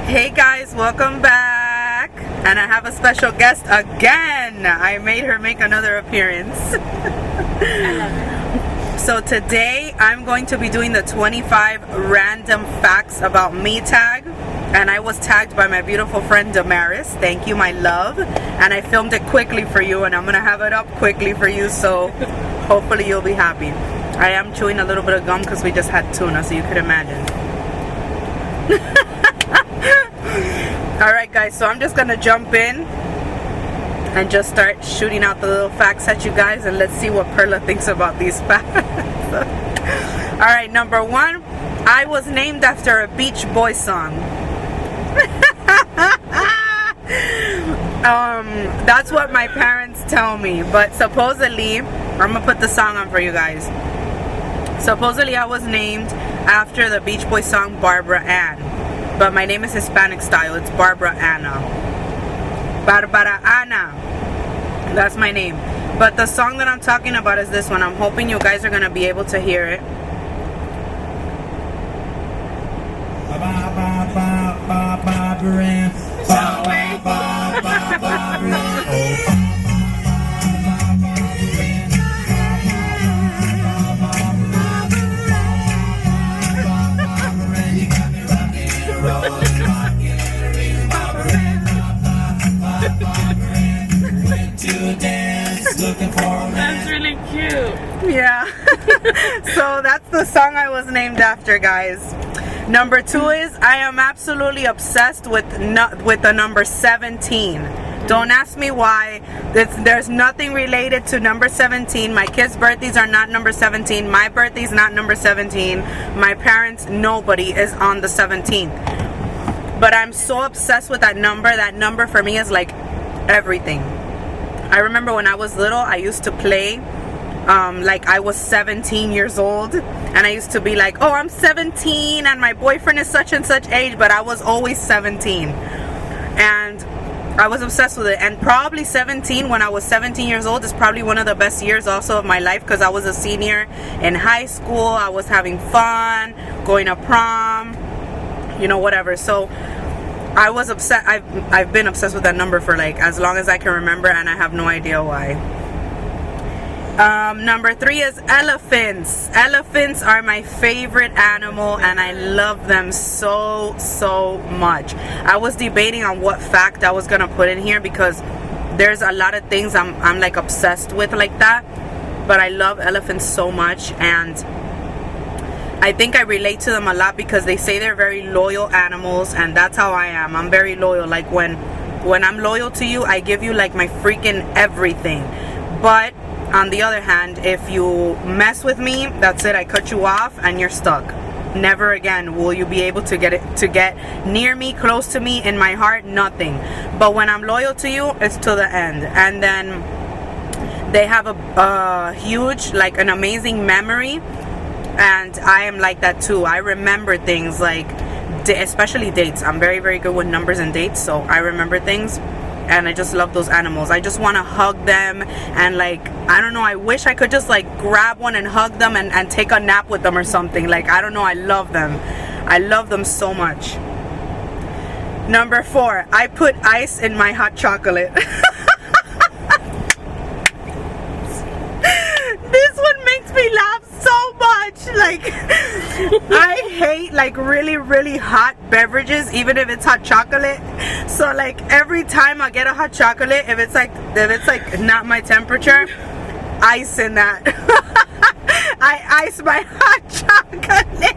Hey guys, welcome back. And I have a special guest again. I made her make another appearance. I love it. So today I'm going to be doing the 25 random facts about me tag. And I was tagged by my beautiful friend Damaris. Thank you, my love. And I filmed it quickly for you, and I'm gonna have it up quickly for you, so hopefully you'll be happy. I am chewing a little bit of gum because we just had tuna, so you could imagine. Alright guys, so I'm just gonna jump in and just start shooting out the little facts at you guys, and let's see what Perla thinks about these facts. Alright, number one, I was named after a Beach Boys song. That's what my parents tell me, but supposedly, I'm gonna put the song on for you guys. Supposedly I was named after the Beach Boys song Barbara Ann, but my name is Hispanic style. It's Barbara Anna. Barbara Anna. That's my name. But the song that I'm talking about is this one. I'm hoping you guys are gonna be able to hear it. That's really cute. Yeah. So that's the song I was named after, guys. Number two is I am absolutely obsessed with the number 17. Don't ask me why. There's nothing related to number 17. My kids' birthdays are not number 17. My birthday's not number 17. My parents, nobody is on the 17th. But I'm so obsessed with that number. That number for me is like everything. I remember when I was little, I used to play like I was 17 years old, and I used to be like, oh, I'm 17 and my boyfriend is such and such age, but I was always 17, and I was obsessed with it. And probably 17, when I was 17 years old, is probably one of the best years also of my life, because I was a senior in high school. I was having fun, going to prom, you know, whatever. So I was obsessed. I've been obsessed with that number for like as long as I can remember, and I have no idea why. Number three is elephants. Elephants are my favorite animal, and I love them so much. I was debating on what fact I was gonna put in here, because there's a lot of things I'm like obsessed with like that, but I love elephants so much, and I think I relate to them a lot because they say they're very loyal animals, and that's how I am. I'm very loyal. Like when I'm loyal to you, I give you like my freaking everything. But on the other hand, if you mess with me, that's it. I cut you off and you're stuck. Never again will you be able to get near me, close to me, in my heart, nothing. But when I'm loyal to you, it's to the end. And then they have a huge, like an amazing memory. And I am like that too. I remember things, like especially dates. I'm very good with numbers and dates, so I remember things, and I just love those animals. I just want to hug them, and like, I don't know, I wish I could just like grab one and hug them and take a nap with them or something. Like, I don't know, I love them. I love them so much. Number four, I put ice in my hot chocolate. This one makes me laugh so much. Like, I hate like really hot beverages, even if it's hot chocolate. So like every time I get a hot chocolate, if it's like not my temperature, ice in that. I ice my hot chocolate.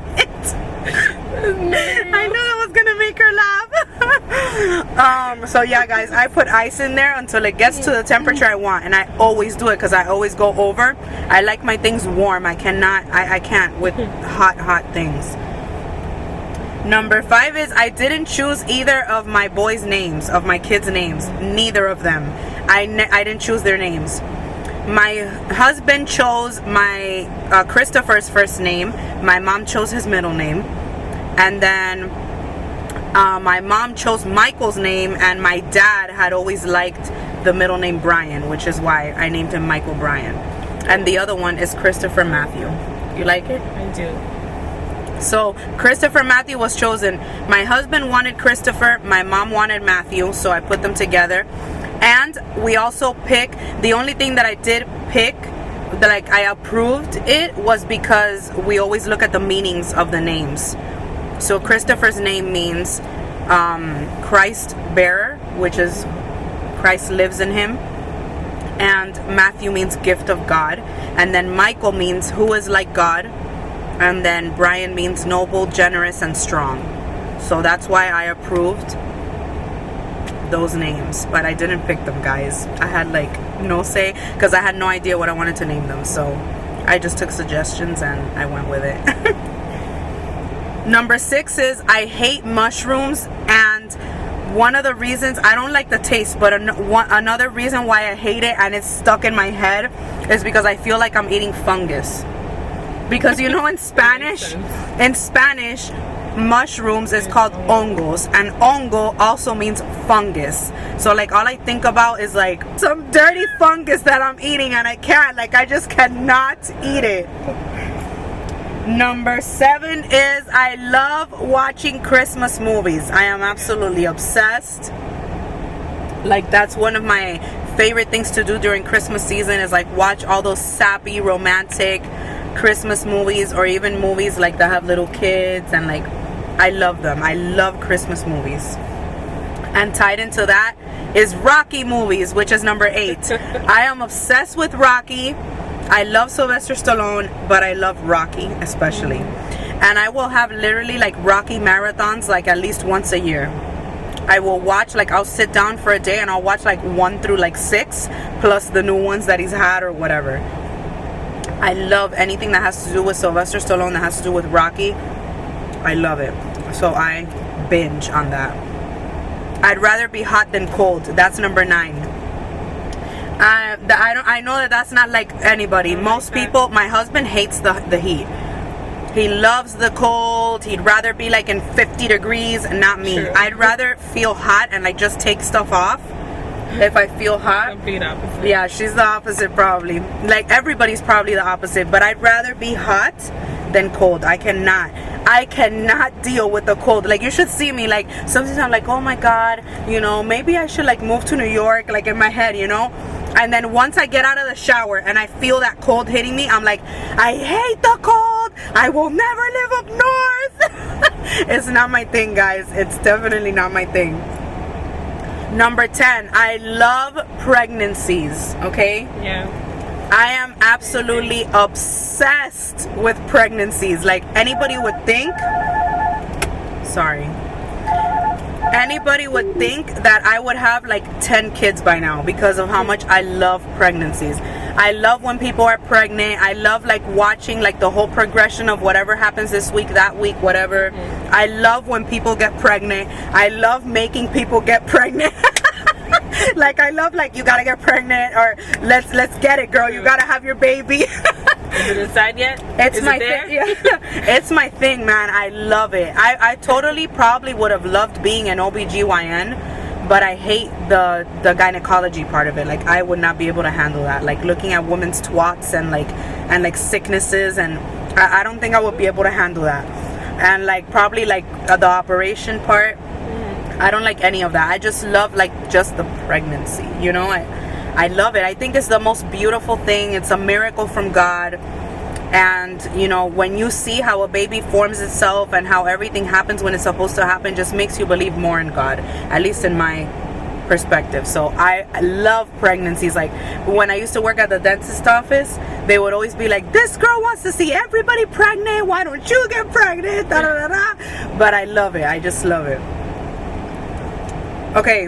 I knew that was gonna make her laugh. So yeah guys, I put ice in there until it gets to the temperature I want, and I always do it because I always go over. I like my things warm. I can't with hot things. Number five is I didn't choose either of my boys' names, of my kids' names. Neither of them. I didn't choose their names. My husband chose my Christopher's first name. My mom chose his middle name. And then my mom chose Michael's name, and my dad had always liked the middle name Brian, which is why I named him Michael Brian. And the other one is Christopher Matthew. You like it? I do. So Christopher Matthew was chosen. My husband wanted Christopher, my mom wanted Matthew, so I put them together. And we also pick, the only thing that I did pick, like I approved it, was because we always look at the meanings of the names. So Christopher's name means Christ bearer, which is Christ lives in him. And Matthew means gift of God. And then Michael means who is like God. And then Brian means noble, generous, and strong. So that's why I approved those names. But I didn't pick them, guys. I had like no say because I had no idea what I wanted to name them. So I just took suggestions and I went with it. Number 6 is I hate mushrooms. And one of the reasons, I don't like the taste, but another reason why I hate it and it's stuck in my head is because I feel like I'm eating fungus. Because you know in Spanish, mushrooms is called hongos, and hongo also means fungus. So like all I think about is like some dirty fungus that I'm eating and I can't, like I just cannot eat it. Number 7 is I love watching Christmas movies. I am absolutely obsessed. Like that's one of my favorite things to do during Christmas season is like watch all those sappy romantic Christmas movies, or even movies like that have little kids, and like I love them. I love Christmas movies. And tied into that is Rocky movies, which is number 8. I am obsessed with Rocky. I love Sylvester Stallone, but I love Rocky especially. And I will have literally like Rocky marathons like at least once a year. I will watch, like I'll sit down for a day and I'll watch like 1 through like 6 plus the new ones that he's had or whatever. I love anything that has to do with Sylvester Stallone, that has to do with Rocky. I love it. So I binge on that. I'd rather be hot than cold. That's number 9. I know that that's not like anybody. Most people, my husband hates the heat. He loves the cold. He'd rather be like in 50 degrees, not me. True. I'd rather feel hot and like just take stuff off. If I feel hot, complete opposite. Yeah, she's the opposite probably. Like everybody's probably the opposite, but I'd rather be hot than cold. I cannot deal with the cold. Like you should see me, like sometimes I'm like, oh my god, you know, maybe I should like move to New York, like in my head, you know. And then once I get out of the shower and I feel that cold hitting me, I'm like, I hate the cold. I will never live up north. It's not my thing, guys. It's definitely not my thing. Number 10, I love pregnancies, okay? Yeah. I am absolutely obsessed with pregnancies. Like anybody would think, anybody would think that I would have like 10 kids by now because of how much I love pregnancies. I love when people are pregnant. I love like watching like the whole progression of whatever happens this week, that week, whatever. I love when people get pregnant. I love making people get pregnant. Like I love like you gotta get pregnant, or let's get it, girl. You gotta have your baby. Is it inside yet? It's my thing. Yeah. It's my thing, man. I love it. I totally probably would have loved being an OBGYN, but I hate the gynecology part of it. Like I would not be able to handle that. Like looking at women's twats and like sicknesses, and I don't think I would be able to handle that. And like probably like the operation part, I don't like any of that. I just love like just the pregnancy, you know. I love it. I think it's the most beautiful thing. It's a miracle from God. And you know, when you see how a baby forms itself and how everything happens when it's supposed to happen, just makes you believe more in God, at least in my perspective. So I love pregnancies. Like when I used to work at the dentist office, they would always be like, this girl wants to see everybody pregnant, why don't you get pregnant, da, da, da, da. But I love it. I just love it. Okay,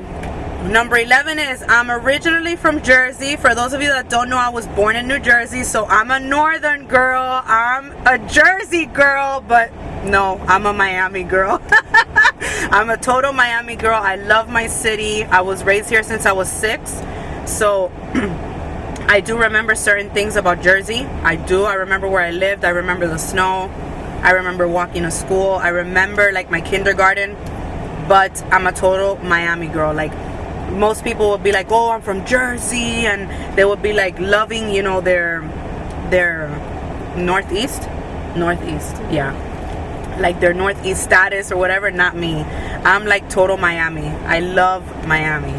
number 11 is I'm originally from Jersey. For those of you that don't know, I was born in New Jersey, so I'm a northern girl. I'm a Jersey girl, but no, I'm a Miami girl. I'm a total Miami girl. I love my city. I was raised here since I was 6, so I do remember certain things about Jersey. I do. I remember where I lived. I remember the snow. I remember walking to school. I remember like my kindergarten. But I'm a total Miami girl. Like most people would be like, oh, I'm from Jersey, and they would be like loving, you know, their northeast, yeah. like their Northeast status or whatever. Not me. I'm like total Miami. I love Miami.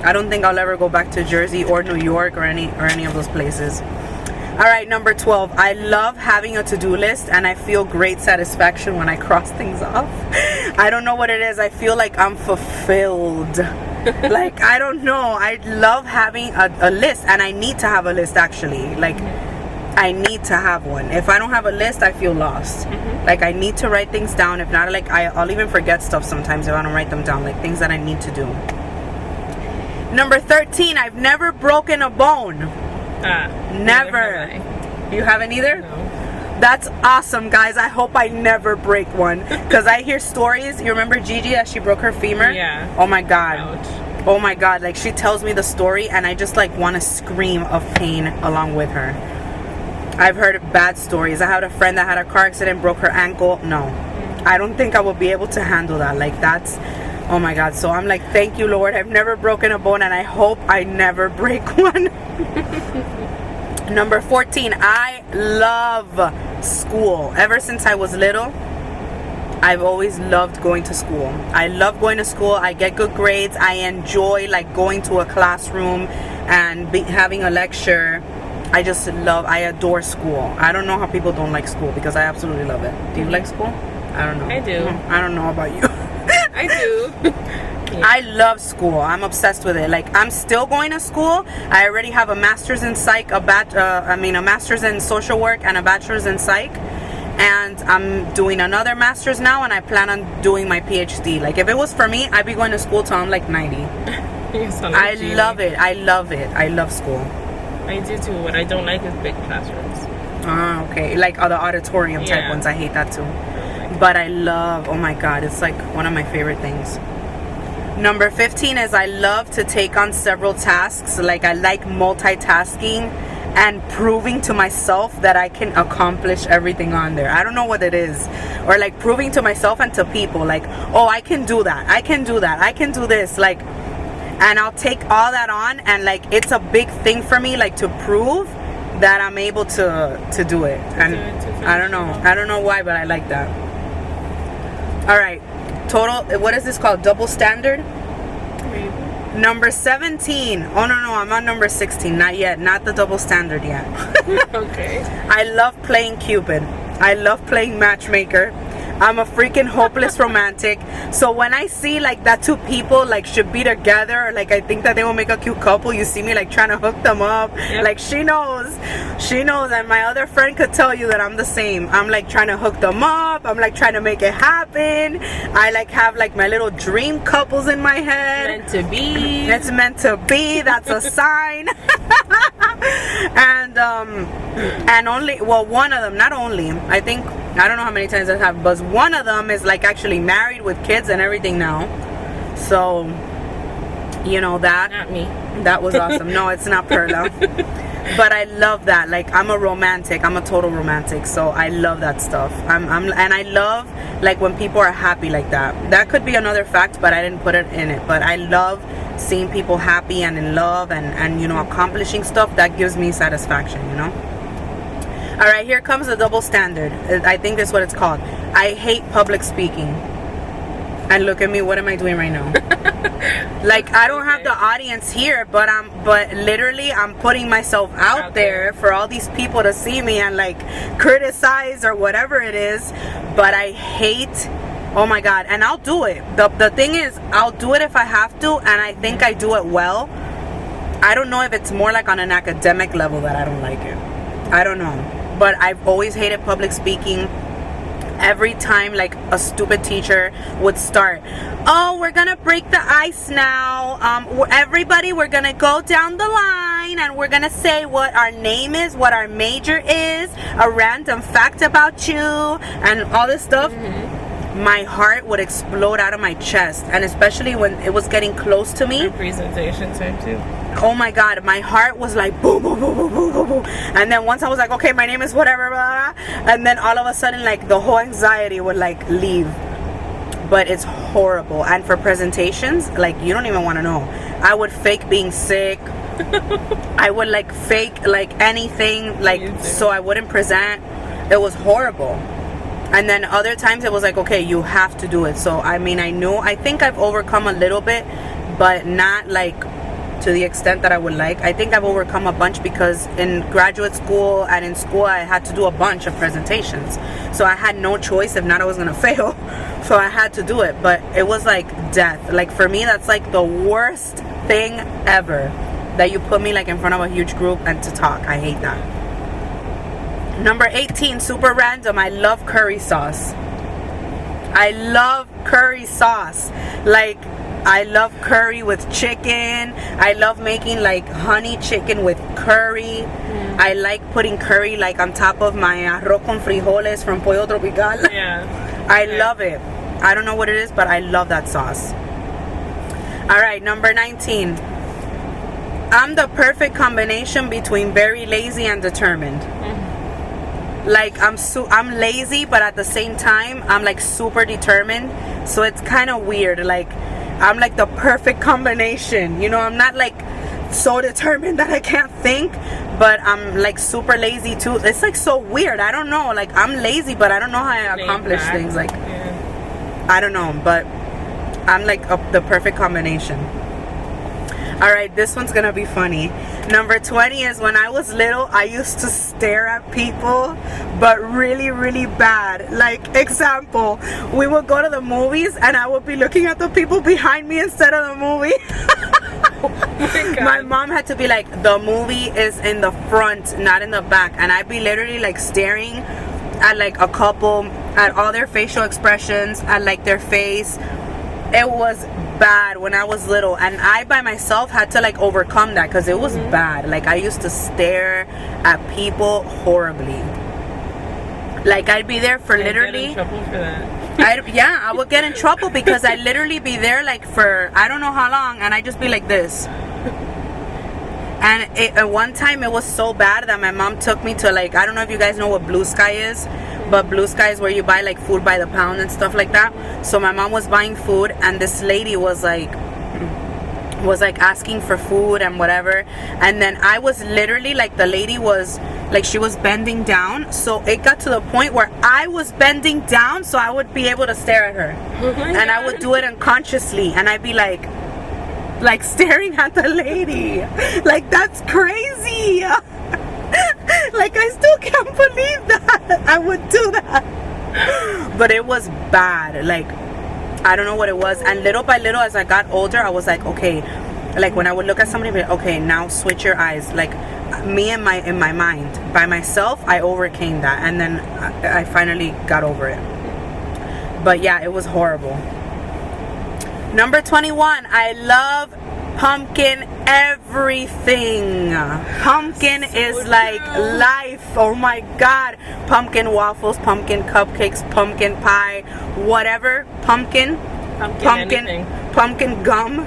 I don't think I'll ever go back to Jersey or New York or any of those places. All right, number 12. I love having a to-do list, and I feel great satisfaction when I cross things off. I don't know what it is. I feel like I'm fulfilled. Like, I don't know. I love having a list, and I need to have a list, actually. Like, I need to have one. If I don't have a list, I feel lost. Like, I need to write things down. If not, like, I'll even forget stuff sometimes if I don't write them down, like things that I need to do. Number 13. I've never broken a bone. Never. You haven't either? No. That's awesome, guys. I hope I never break one, because I hear stories. You remember Gigi, that she broke her femur? Yeah. Oh my god. Ouch. Oh my god. Like, she tells me the story and I just like want to scream of pain along with her. I've heard bad stories. I had a friend that had a car accident, broke her ankle. No, I don't think I will be able to handle that. Like, that's, oh my god. So I'm like, thank you, Lord. I've never broken a bone, and I hope I never break one. Number 14. I love school. Ever since I was little, I've always loved going to school. I love going to school. I get good grades. I enjoy like going to a classroom and having a lecture. I just love, I adore school. I don't know how people don't like school, because I absolutely love it. Do you like school? I don't know. I do. I don't know about you. I do. Yeah. I love school. I'm obsessed with it. Like, I'm still going to school. I already have a master's in psych, a master's in social work and a bachelor's in psych. And I'm doing another master's now, and I plan on doing my PhD. Like, if it was for me, I'd be going to school till I'm like 90. I love it. I love it. I love school. I do too. What I don't like is big classrooms. Ah, okay. Like the auditorium type ones. I hate that too. But I love, oh my god, it's like one of my favorite things. Number 15 is I love to take on several tasks. Like, I like multitasking and proving to myself that I can accomplish everything on there. I don't know what it is. Or like proving to myself and to people, like, oh, I can do that. I can do that. I can do this. Like, and I'll take all that on, and like, it's a big thing for me, like, to prove that I'm able to do it. And I don't know why, but I like that. All right, total, what is this called? Double standard? Maybe. Number 17. Oh no, I'm on number 16. Not yet. Not the double standard yet. Okay. I love playing Cupid. I love playing matchmaker. I'm a freaking hopeless romantic. So when I see like that two people like should be together, or like I think that they will make a cute couple, you see me like trying to hook them up. Yep. Like, she knows, and my other friend could tell you that I'm the same. I'm like trying to hook them up. I'm like trying to make it happen. I like have like my little dream couples in my head. Meant to be. It's meant to be. That's a sign. And only, well, one of them, not only, I think, I don't know how many times I have, but one of them is like actually married with kids and everything now. So, you know that. Not me. That was awesome. No, it's not Perla. But I love that. Like, I'm a romantic. I'm a total romantic. So I love that stuff. And I love like when people are happy like that. That could be another fact, but I didn't put it in it. But I love seeing people happy and in love and you know, accomplishing stuff. That gives me satisfaction, you know. All right, here comes the double standard. I think that's what it's called. I hate public speaking. And look at me, what am I doing right now? Like, I don't have the audience here, but literally I'm putting myself out there for all these people to see me and like criticize or whatever it is. But I hate, oh my god, and I'll do it. The thing is, I'll do it if I have to, and I think I do it well. I don't know if it's more like on an academic level that I don't like it. I don't know. But I've always hated public speaking. Every time like a stupid teacher would start, oh, we're gonna break the ice now, everybody, we're gonna go down the line and we're gonna say what our name is, what our major is, a random fact about you, and all this stuff. My heart would explode out of my chest, and especially when it was getting close to me. Presentation time too. Oh my god, my heart was like boom, boom, boom, boom, boom, boom, boom. And then once I was like, okay, my name is whatever, blah, blah, and then all of a sudden like the whole anxiety would like leave. But it's horrible. And for presentations, like, you don't even want to know. I would fake being sick. I would like fake like anything, like, so I wouldn't present. It was horrible. And then other times it was like, okay, you have to do it. So I mean, I think I've overcome a little bit, but not like to the extent that I would like. I think I've overcome a bunch because in graduate school and in school I had to do a bunch of presentations, so I had no choice. If not, I was gonna fail. So I had to do it, but it was like death. Like for me, that's like the worst thing ever, that you put me like in front of a huge group and to talk. I hate that. Number 18, super random. I love curry sauce. I love curry sauce. Like, I love curry with chicken. I love making like honey chicken with curry. I like putting curry like on top of my arroz con frijoles from Pollo Tropical. Yeah. I love it. I don't know what it is, but I love that sauce. Alright, number 19. I'm the perfect combination between very lazy and determined. Like I'm lazy, but at the same time I'm like super determined, so it's kind of weird. Like I'm like the perfect combination, you know. I'm not like so determined that I can't think, but I'm like super lazy too. It's like so weird. I don't know, like I'm lazy, but I don't know how I accomplish things. Like I don't know, but I'm like the perfect combination. Alright, this one's gonna be funny. Number 20 is when I was little, I used to stare at people, but really, really bad. Like, example, we would go to the movies and I would be looking at the people behind me instead of the movie. Oh my mom had to be like, the movie is in the front, not in the back. And I'd be literally like staring at like a couple, at all their facial expressions, at like their face. It was bad when I was little, and I by myself had to like overcome that because it was bad. Like I used to stare at people horribly. Like I'd be there for literally. Get in trouble for that. I would get in trouble because I'd literally be there like for I don't know how long, and I'd just be like this. And at one time it was so bad that my mom took me to like, I don't know if you guys know what Blue Sky is, but Blue Sky is where you buy like food by the pound and stuff like that. So my mom was buying food, and this lady was like asking for food and whatever, and then I was literally like, the lady was like, she was bending down, so it got to the point where I was bending down so I would be able to stare at her. Oh my and God. I would do it unconsciously, and I'd be like staring at the lady. Like, that's crazy. Like, I still can't believe that I would do that. But it was bad. Like, I don't know what it was. And little by little, as I got older, I was like, okay, like when I would look at somebody, I'd be like, okay, now switch your eyes. Like me in my mind, by myself, I overcame that, and then I finally got over it. But yeah, it was horrible. Number 21, I love pumpkin everything. Pumpkin is like life. Oh my God. Pumpkin waffles, pumpkin cupcakes, pumpkin pie, whatever. Pumpkin gum,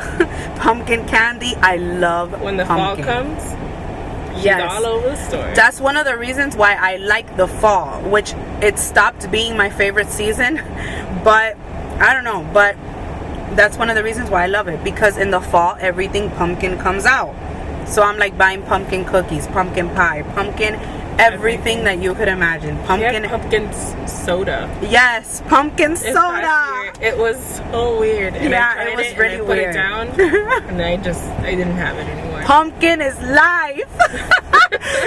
pumpkin candy. I love when the pumpkin. fall comes. She's yes, all over the store. That's one of the reasons why I like the fall, which it stopped being my favorite season. But I don't know, but that's one of the reasons why I love it, because in the fall everything pumpkin comes out. So I'm like buying pumpkin cookies, pumpkin pie, pumpkin everything that you could imagine. Pumpkin soda. Yes, pumpkin soda. It was so weird. And yeah, I tried it was it really and I weird. Put it down, and I didn't have it anymore. Pumpkin is life.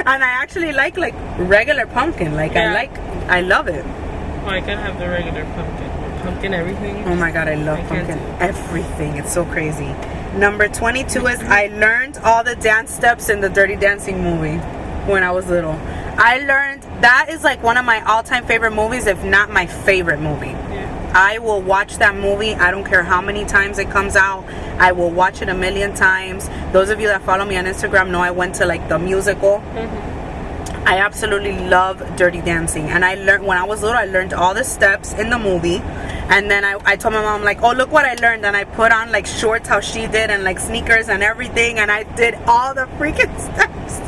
And I actually like regular pumpkin. Like yeah. I love it. Oh, I can have the regular pumpkin. Pumpkin everything. Oh my God, I love pumpkin everything. It's so crazy. Number 22 is I learned all the dance steps in the Dirty Dancing movie when I was little. I learned, that is like one of my all-time favorite movies, if not my favorite movie. Yeah. I will watch that movie. I don't care how many times it comes out. I will watch it a million times. Those of you that follow me on Instagram know I went to like the musical. I absolutely love Dirty Dancing, and I learned when I was little. I learned all the steps in the movie, and then I told my mom like, oh, look what I learned, and I put on like shorts how she did and like sneakers and everything, and I did all the freaking steps.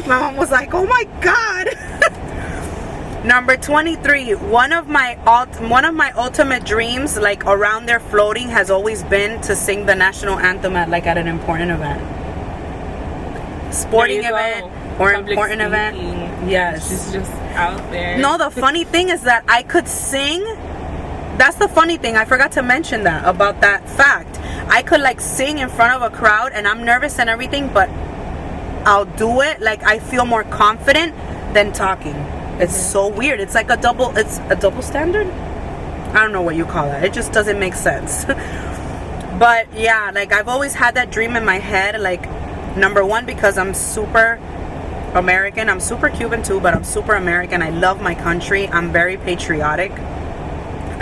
My mom was like, oh my God. Number 23, one of my ultimate dreams, like around there floating, has always been to sing the national anthem at an important event. sporting There you event go. or Public important event. speaking. Yes. She's just out there. No, the funny thing is that I could sing. That's the funny thing. I forgot to mention that about that fact. I could like sing in front of a crowd and I'm nervous and everything, but I'll do it. Like I feel more confident than talking. It's so weird. It's like a double standard? I don't know what you call it. It just doesn't make sense. But yeah, like I've always had that dream in my head. Like number one, because I'm super American. I'm super Cuban too, but I'm super American. I love my country. I'm very patriotic.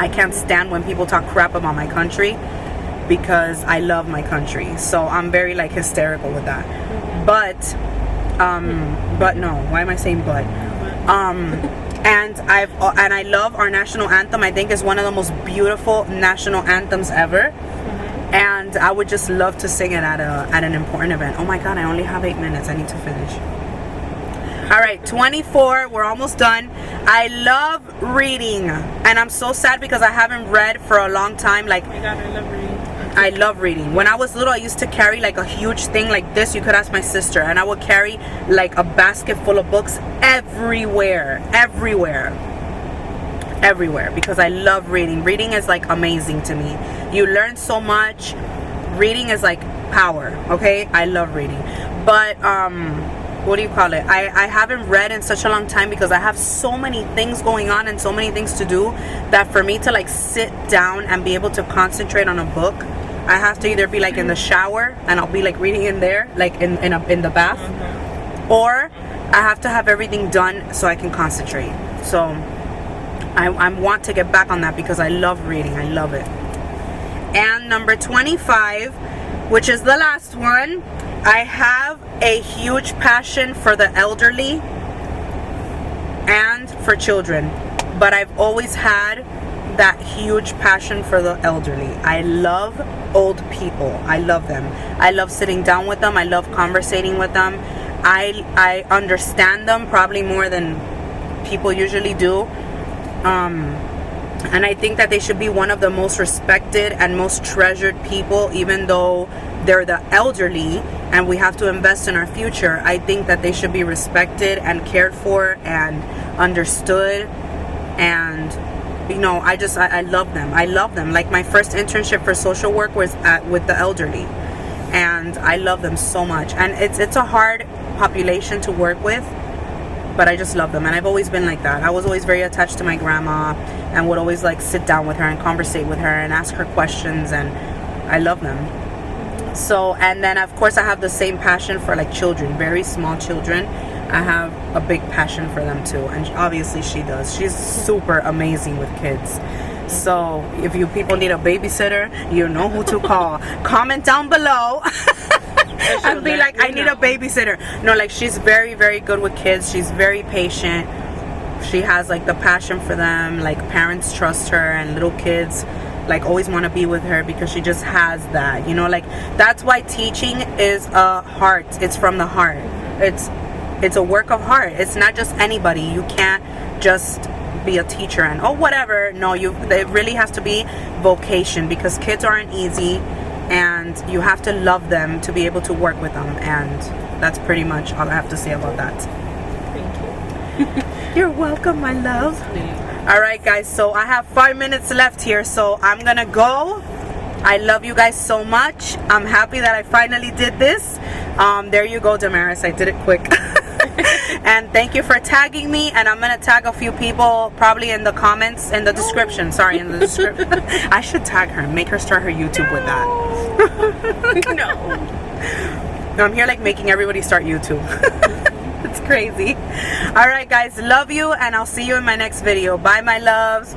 I can't stand when people talk crap about my country because I love my country. So I'm very like hysterical with that. But no, why am I saying but? And I love our national anthem. I think it's one of the most beautiful national anthems ever. And I would just love to sing it at an important event. Oh my god, I only have 8 minutes. I need to finish. Alright, 24. We're almost done. I love reading. And I'm so sad because I haven't read for a long time. Like, Oh my god, I love reading. I love reading. When I was little, I used to carry like a huge thing like this. You could ask my sister. And I would carry like a basket full of books everywhere. Everywhere. Everywhere. Because I love reading. Reading is like amazing to me. You learn so much. Reading is like power. Okay? I love reading. But, what do you call it? I haven't read in such a long time because I have so many things going on and so many things to do that for me to like sit down and be able to concentrate on a book, I have to either be like in the shower and I'll be like reading in there, like in the bath, or I have to have everything done so I can concentrate. So I want to get back on that because I love reading. I love it. And number 25, which is the last one, I have a huge passion for the elderly and for children, but I've always had that huge passion for the elderly. I love old people. I love them. I love sitting down with them. I love conversating with them. I understand them probably more than people usually do. And I think that they should be one of the most respected and most treasured people, even though they're the elderly and we have to invest in our future. I think that they should be respected and cared for and understood. And you know, I love them. I love them. Like my first internship for social work was with the elderly, and I love them so much. And it's a hard population to work with, but I just love them. And I've always been like that. I was always very attached to my grandma and would always like sit down with her and conversate with her and ask her questions, and I love them. So, and then of course I have the same passion for like children, very small children. I have a big passion for them too, and obviously she does. She's super amazing with kids. So if you people need a babysitter, you know who to call. Comment down below and be like, I need a babysitter. No, like she's very, very good with kids. She's very patient. She has like the passion for them. Like parents trust her, and little kids like always want to be with her because she just has that, you know. Like that's why teaching is a heart. It's from the heart. It's a work of heart. It's not just anybody. You can't just be a teacher and oh whatever. No, it really has to be vocation, because kids aren't easy and you have to love them to be able to work with them. And that's pretty much all I have to say about that. Thank you. You're welcome, my love. Alright guys, so I have 5 minutes left here, so I'm gonna go. I love you guys so much. I'm happy that I finally did this. There you go, Damaris. I did it quick. And thank you for tagging me, and I'm gonna tag a few people probably in the comments, in the description. Sorry, in the description. I should tag her and make her start her YouTube with that. No, I'm here like making everybody start YouTube. It's crazy. Alright guys, love you, and I'll see you in my next video. Bye my loves.